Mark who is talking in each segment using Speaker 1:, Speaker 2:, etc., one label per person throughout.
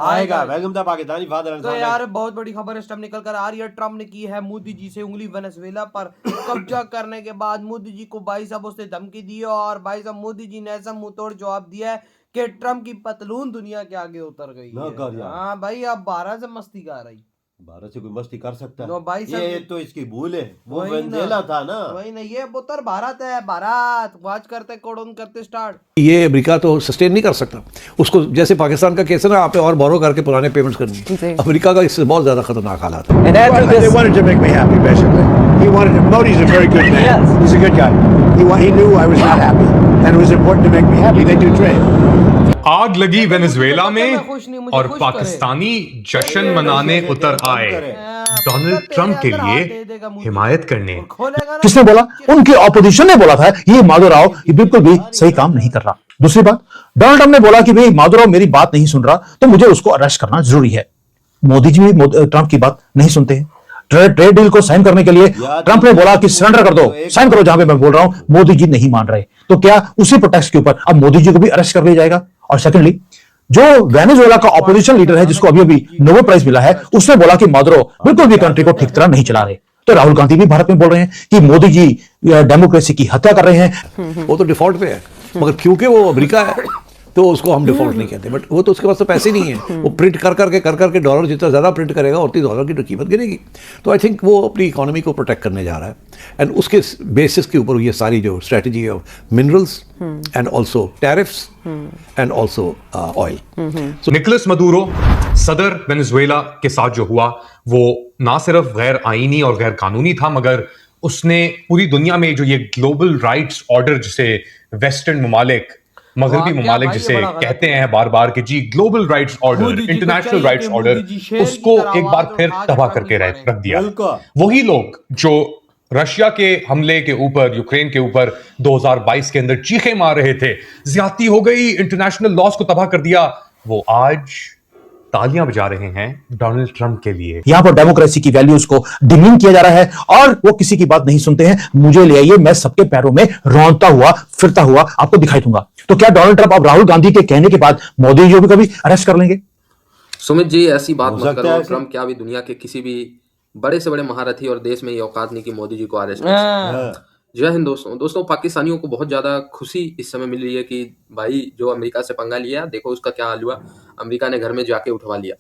Speaker 1: आएगा। Welcome the Pakistani father.
Speaker 2: तो यार बहुत बड़ी खबर इस टाइम निकल कर आ रही है। ट्रम्प ने की है मोदी जी से उंगली। वेनेजुएला पर कब्जा करने के बाद मोदी जी को भाई साहब उसने धमकी दी है और भाई साहब मोदी जी ने ऐसा मुंह तोड़ जवाब दिया है कि ट्रम्प की पतलून दुनिया के आगे उतर गई है। हाँ भाई, अब 12 से मस्ती कर रही।
Speaker 1: भारत से कोई मस्ती कर सकता है?
Speaker 2: नो भाई साहब,
Speaker 1: ये तो इसकी भूल है। वो
Speaker 2: वही ना,
Speaker 1: वेनेजुएला था ना।
Speaker 2: वही ना, ये उत्तर भारत है। भारत वाच करते कोडोन करते स्टार्ट।
Speaker 3: ये अमेरिका तो सस्टेन नहीं कर सकता उसको। जैसे पाकिस्तान का केस है ना, आप और बोरो करके पुराने पेमेंट्स करनी। अमेरिका का इससे बहुत ज्यादा खतरनाक हालात है।
Speaker 4: They wanted to make me happy, basically. Modi's a very good man. He's a good guy. He knew I was not happy, and it was important to make me happy. They do trade.
Speaker 5: आग लगी Venezuela में और पाकिस्तानी जश्न मनाने उतर आए Donald Trump के लिए हिमायत करने।
Speaker 6: किसने बोला? उनके ऑपोजिशन ने बोला था ये माधोराव ये बिल्कुल भी सही काम नहीं कर रहा। दूसरी बात, डोनाल्ड ट्रंप ने बोला कि भाई माधोराव मेरी बात नहीं सुन रहा तो मुझे उसको अरेस्ट करना जरूरी है। मोदी जी भी ट्रंप की बात नहीं सुनते हैं। ट्रेड डील को साइन करने के लिए ट्रंप ने बोला कि सरेंडर कर दो, साइन करो जहां पे मैं बोल रहा हूं। मोदी जी नहीं मान रहे, तो क्या उसी प्रोटेक्ट के ऊपर अब मोदी जी को भी अरेस्ट कर लिया जाएगा? और सेकेंडली, जो वेनेजुएला का ऑपोजिशन लीडर है जिसको अभी अभी नोबेल प्राइज मिला है, उसने बोला कि मादुरो बिल्कुल भी कंट्री को ठीक तरह नहीं चला रहे। तो राहुल गांधी भी भारत में बोल रहे हैं कि मोदी जी डेमोक्रेसी की हत्या कर रहे हैं।
Speaker 3: वो तो डिफॉल्ट पे है, मगर क्योंकि वो अमेरिका है तो उसको हम डिफॉल्ट नहीं कहते। बट वो तो उसके पास तो पैसे नहीं है। वो प्रिंट कर करके डॉलर जितना ज़्यादा प्रिंट करेगा उतनी डॉलर की तो कीमत गिरेगी। तो आई थिंक वो अपनी इकोनॉमी को प्रोटेक्ट करने जा रहा है। एंड उसके बेसिस के ऊपर ये सारी जो स्ट्रेटजी है minerals and also tariffs and also oil.
Speaker 5: Nicolas Maduro सदर वेनेजुएला के साथ जो हुआ वो ना सिर्फ गैर आईनी और गैर कानूनी था, मगर उसने पूरी दुनिया में जो ये ग्लोबल राइट्स ऑर्डर जिसे वेस्टर्न ममालिक मगरबी ममालिक जिसे कहते हैं बार बार कि जी global rights order, international rights order, उसको एक बार फिर तबाह करके रख दिया। वही लोग जो रशिया के हमले के ऊपर, यूक्रेन के ऊपर 2022 के अंदर चीखें मार रहे थे, ज्यादती हो गई, इंटरनेशनल लॉज को तबाह कर दिया, वो आज तालियां बजा रहे हैं डोनाल्ड ट्रंप के लिए।
Speaker 6: यहां पर डेमोक्रेसी की वैल्यूज को डिमीन किया जा रहा है और वो किसी की बात नहीं सुनते हैं। मुझे ले आइए, मैं सबके पैरों में रौंदता हुआ फिरता हुआ आपको दिखाई दूंगा। तो क्या डोनाल्ड ट्रंप अब राहुल गांधी के कहने के बाद मोदी जी को भी कभी अरेस्ट कर लेंगे?
Speaker 7: सुमित जी, ऐसी बात मत करो। ट्रंप क्या भी दुनिया के किसी भी बड़े से बड़े महारथी और देश में ये औकात नहीं कि मोदी जी को अरेस्ट कर। जय हिंद दोस्तों, पाकिस्तानियों को बहुत ज्यादा खुशी इस समय मिल रही है कि भाई जो अमेरिका से पंगा लिया, देखो उसका क्या हाल हुआ, अमेरिका ने घर में जाके उठवा लिया।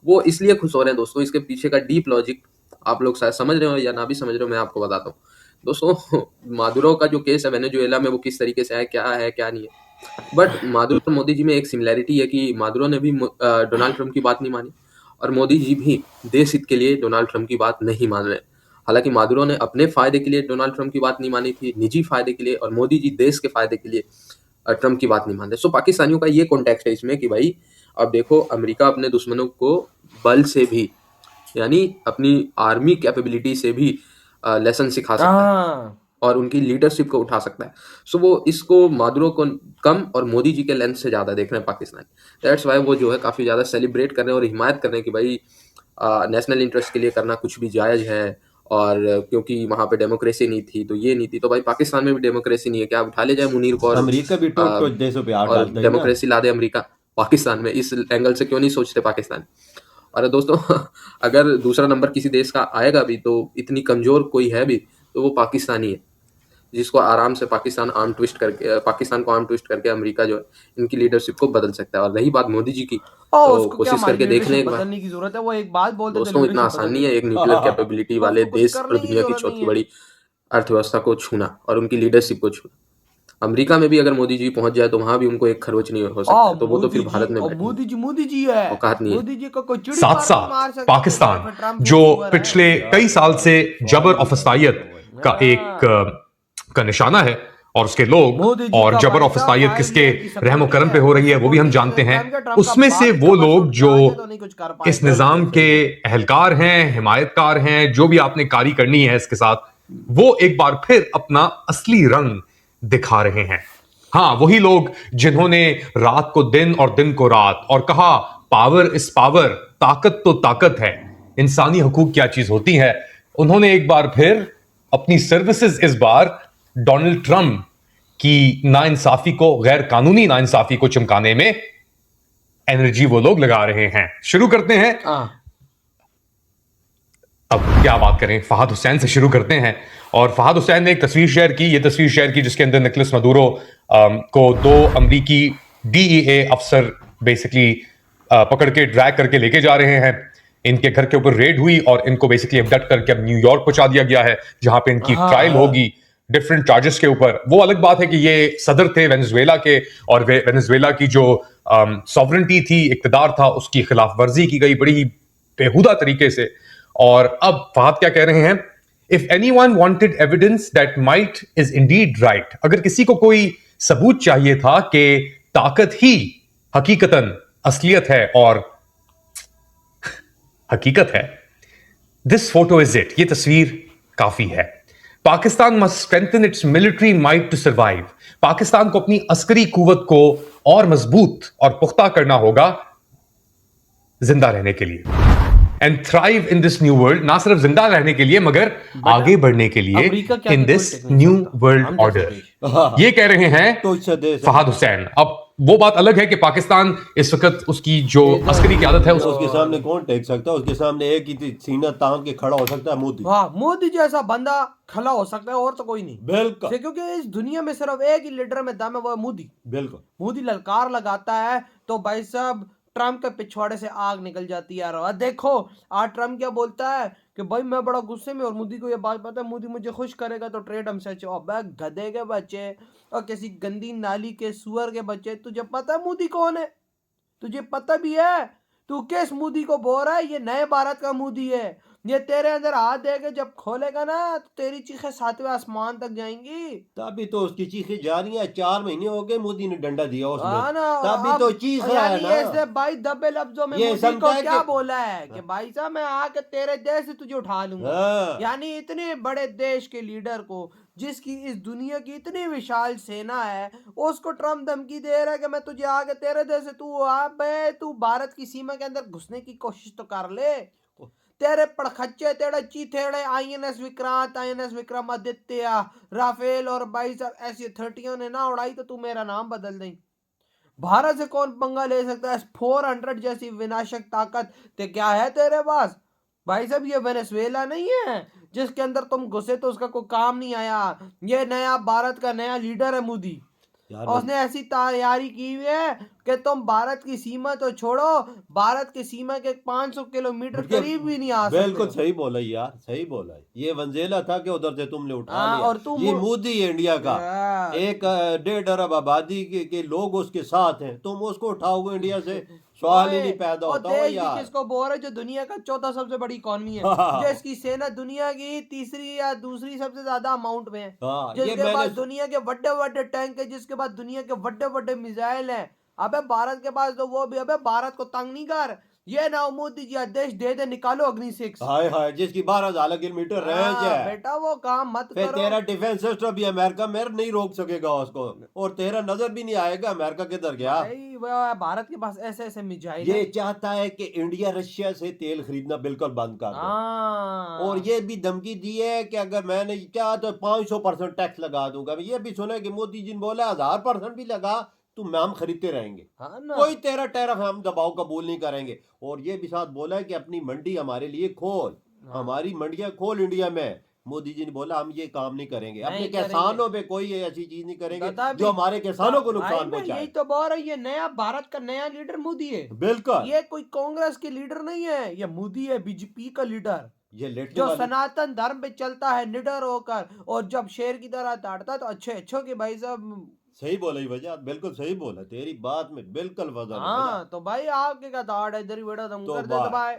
Speaker 7: वो इसलिए खुश हो रहे हैं दोस्तों। इसके पीछे का डीप लॉजिक आप लोग शायद समझ रहे हो या ना भी समझ रहे हो, मैं आपको बताता हूँ दोस्तों। मादुरो का जो केस है वेनेजुएला में, वो किस तरीके से है, क्या नहीं है। बट मादुरो और मोदी जी में एक सिमिलैरिटी है कि मादुरो ने भी डोनाल्ड ट्रंप की बात नहीं मानी और मोदी जी भी देश हित के लिए डोनाल्ड ट्रंप की बात नहीं मान रहे। हालांकि मादुरो ने अपने फायदे के लिए डोनाल्ड ट्रंप की बात नहीं मानी थी, निजी फायदे के लिए, और मोदी जी देश के फायदे के लिए ट्रंप की बात नहीं मान रहे। सो पाकिस्तानियों का ये कॉन्टेक्स्ट है इसमें कि भाई अब देखो, अमेरिका अपने दुश्मनों को बल से भी, यानी अपनी आर्मी कैपेबिलिटी से भी लेसन सिखा सकता है और उनकी लीडरशिप को उठा सकता है। सो वो इसको मादुरो को कम और मोदी जी के लेंस से ज्यादा देख रहे हैं पाकिस्तान। दैट्स वाई वो जो है काफी ज्यादा सेलिब्रेट कर रहे हैं और हिमायत कर रहे हैं कि भाई नेशनल इंटरेस्ट के लिए करना कुछ भी जायज है। और क्योंकि वहां पे डेमोक्रेसी नहीं थी तो ये नहीं थी, तो भाई पाकिस्तान में भी डेमोक्रेसी नहीं है, क्या उठा ले जाए मुनीर को और
Speaker 1: अमेरिका भी टोट देशों पे हाथ डालता है,
Speaker 7: डेमोक्रेसी ला दे अमेरिका पाकिस्तान में। इस एंगल से क्यों नहीं सोचते पाकिस्तान? और दोस्तों अगर दूसरा नंबर किसी देश का आएगा भी तो इतनी कमजोर कोई है भी तो वो पाकिस्तानी है, जिसको आराम से पाकिस्तान को आर्म ट्विस्ट करके अमेरिका जो है इनकी लीडरशिप को बदल सकता है। और रही बात मोदी जी की, तो कोशिश करके देख लें एक बार।
Speaker 2: बदलने की जरूरत है, वो एक बात बोलते
Speaker 7: दोस्तों, इतना आसान नहीं है एक न्यूक्लियर कैपेबिलिटी वाले देश और दुनिया की चौथी बड़ी अर्थव्यवस्था को छूना और उनकी लीडरशिप को छूना। अमेरिका में भी अगर मोदी जी पहुंच जाए तो वहां भी उनको एक खरोच नहीं हो सकता, तो वो तो फिर भारत में
Speaker 2: मोदी जी है,
Speaker 7: औकात नहीं है।
Speaker 5: साथ साथ पाकिस्तान जो पिछले कई साल से जबर और फसायत का एक का निशाना है और उसके लोग, और जबर और फसायत किसके रहमो करम पे हो रही है वो भी हम जानते हैं। उसमें से वो लोग जो इस निजाम के अहलकार हैं, हिमायतकार हैं, जो भी आपने कारी करनी है इसके साथ, वो एक बार फिर अपना असली रंग दिखा रहे हैं। हाँ, वही लोग जिन्होंने रात को दिन और दिन को रात और कहा पावर इज पावर, ताकत तो ताकत है, इंसानी हकूक क्या चीज होती है, उन्होंने एक बार फिर अपनी सर्विसेज इस बार डोनाल्ड ट्रंप की नाइंसाफी को, गैर कानूनी नाइंसाफी को चमकाने में एनर्जी वो लोग लगा रहे हैं। शुरू करते हैं,
Speaker 2: हाँ
Speaker 5: अब क्या बात करें, फहद हुसैन से शुरू करते हैं। और फहद हुसैन ने एक तस्वीर शेयर की, ये तस्वीर शेयर की जिसके अंदर निकोलस मदुरो को 2 अमरीकी DEA अफसर बेसिकली पकड़ के ड्रैग करके लेके जा रहे हैं। इनके घर के ऊपर रेड हुई और इनको बेसिकली अबडक्ट करके अब न्यूयॉर्क पहुंचा दिया गया है, जहां पे इनकी ट्रायल होगी डिफरेंट चार्जेस के ऊपर। वो अलग बात है कि ये सदर थे वेनेजुएला के, और वेनेजुएला की जो सॉवरेंटी थी, इक्तदार था, उसकी खिलाफ वर्जी की गई बड़ी बेहुदा तरीके से। और अब फहद क्या कह रहे हैं, if anyone wanted evidence that might is Indeed right, अगर किसी को कोई सबूत चाहिए था कि ताकत ही हकीकतन असलियत है और हकीकत है, दिस फोटो इज इट, ये तस्वीर काफी है। Pakistan must strengthen its military might to survive. Pakistan को अपनी अस्करी कुव्वत को और मजबूत और पुख्ता करना होगा जिंदा रहने के लिए, and thrive in this new world. ना सिर्फ जिंदा रहने के लिए मगर आगे बढ़ने के लिए in this new world order. ये कह रहे हैं फहद हुसैन। अब वो बात अलग है कि पाकिस्तान इस वक्त उसकी जो अस्करी क़यादत है
Speaker 1: उसके सामने कौन टेक सकता है, उसके सामने एक ही सीना तान के खड़ा हो सकता है मोदी।
Speaker 2: वाह, मोदी जैसा बंदा खड़ा हो सकता है और तो कोई नहीं।
Speaker 1: बिल्कुल,
Speaker 2: क्योंकि इस दुनिया में सिर्फ एक ही लीडर में दम है, वो है मोदी।
Speaker 1: बिल्कुल,
Speaker 2: मोदी ललकार लगाता है तो भाई साहब ट्रम्प के पिछवाड़े से आग निकल जाती है। और देखो आज ट्रम्प क्या बोलता है कि भाई मैं बड़ा गुस्से में, और मोदी को ये बात पता है मोदी मुझे खुश करेगा तो ट्रेड हमसे अच्छे। अबे गधे के बच्चे और किसी गंदी नाली के सुअर के बच्चे, तुझे पता है मोदी कौन है? तुझे पता भी है? तू किस मोदी को बोल रहा है? ये नए भारत का मोदी है। ये तेरे अंदर हाथ देके जब खोलेगा ना तो तेरी चीखें 7वें आसमान तक जाएंगी।
Speaker 1: तभी तो उसकी चीखें जा रही हैं। 4 महीने हो गए मोदी ने डंडा दिया उसमें,
Speaker 2: ना,
Speaker 1: तभी तो चीख रहा है ना।
Speaker 2: ऐसे भाई दबे लफ्जों में
Speaker 1: ये
Speaker 2: मोदी को क्या
Speaker 1: कि...
Speaker 2: बोला है कि भाई साहब मैं आके तेरे देश से तुझे उठा लूंगा। यानी इतने बड़े देश के लीडर को, जिसकी इस दुनिया की इतनी विशाल सेना है, उसको ट्रम्प धमकी दे रहा है कि मैं तुझे आके तेरे देश से तू भारत की सीमा के अंदर घुसने की कोशिश तो कर ले। तेरे पड़खच्चे, तेरे चीथेड़े INS Vikrant, INS Vikramaditya, Rafale और 22 SU-30 ने ना उड़ाई तो तू मेरा नाम बदल दे। भारत से कौन पंगा ले सकता है? 400 जैसी विनाशक ताकत ते क्या है तेरे पास? भाई साहब ये वेनेजुएला नहीं है जिसके अंदर तुम घुसे तो उसका कोई काम नहीं आया। ये नया भारत का नया लीडर है मोदी, और उसने ऐसी तैयारी की हुई है कि तुम भारत की सीमा तो छोड़ो, भारत की सीमा के 500 किलोमीटर करीब भी नहीं आ सकते।
Speaker 1: बिल्कुल सही बोला यार, सही बोला। ये वेनेजुएला था कि उधर से तुमने उठा लिया।
Speaker 2: और तुम
Speaker 1: ये मोदी है इंडिया का, एक 1.5 अरब आबादी के लोग उसके साथ हैं, तुम उसको उठाओगे इंडिया से? सवाल ही नहीं पैदा होता हो यार।
Speaker 2: किसको बोल रहे जो दुनिया का 4था सबसे बड़ी इकॉनमी है, जिसकी सेना दुनिया की 3री या 2री सबसे ज्यादा अमाउंट में है, जिसके बाद दुनिया के बड़े बड़े टैंक है, जिसके बाद दुनिया के बड़े बड़े मिसाइल हैं। अबे भारत के पास तो वो भी, अबे भारत को तंग नहीं कर। ये ना मोदी जी आदेश दे दे निकालो अग्नि 6,
Speaker 1: हाय हाय, जिसकी 12,000 किलोमीटर रेंज है।
Speaker 2: बेटा वो काम मत करो।
Speaker 1: तेरा डिफेंस सिस्टम भी अमेरिका में नहीं रोक सकेगा उसको, और तेरा नजर भी नहीं आएगा अमेरिका किधर गया।
Speaker 2: भारत के पास ऐसे ऐसे मिसाइल
Speaker 1: ये चाहता है कि इंडिया रशिया से तेल खरीदना बिल्कुल बंद कर दे, और ये भी धमकी दी है कि अगर मैंने चाहा तो 500% टैक्स लगा दूंगा। ये भी सुना कि मोदी जी ने बोला 1000% भी लगा तो हम खरीदते रहेंगे, कोई तेरा टैरिफ हम दबाव कबूल नहीं करेंगे। और ये भी साथ बोला है कि अपनी मंडी हमारे लिए खोल, हमारी मंडियां खोल इंडिया में। मोदी जी ने बोला हम ये काम नहीं करेंगे, अपने किसानों पे कोई ऐसी चीज नहीं करेंगे जो हमारे किसानों को नुकसान पहुंचाए।
Speaker 2: यही तो बोल रही है, नया भारत का नया लीडर मोदी है।
Speaker 1: बिल्कुल,
Speaker 2: ये कोई कांग्रेस के लीडर नहीं है, ये मोदी है, बीजेपी का लीडर, जो सनातन धर्म पे चलता है निडर होकर, और जब शेर की तरह डांटता तो अच्छे के भाई साहब।
Speaker 1: सही बोला ही वजह, बिल्कुल सही बोला, तेरी बात में बिल्कुल वजह।
Speaker 2: हाँ तो भाई आपके का दाड़ है इधर ही बेटा, तुम कर दे तो भाई।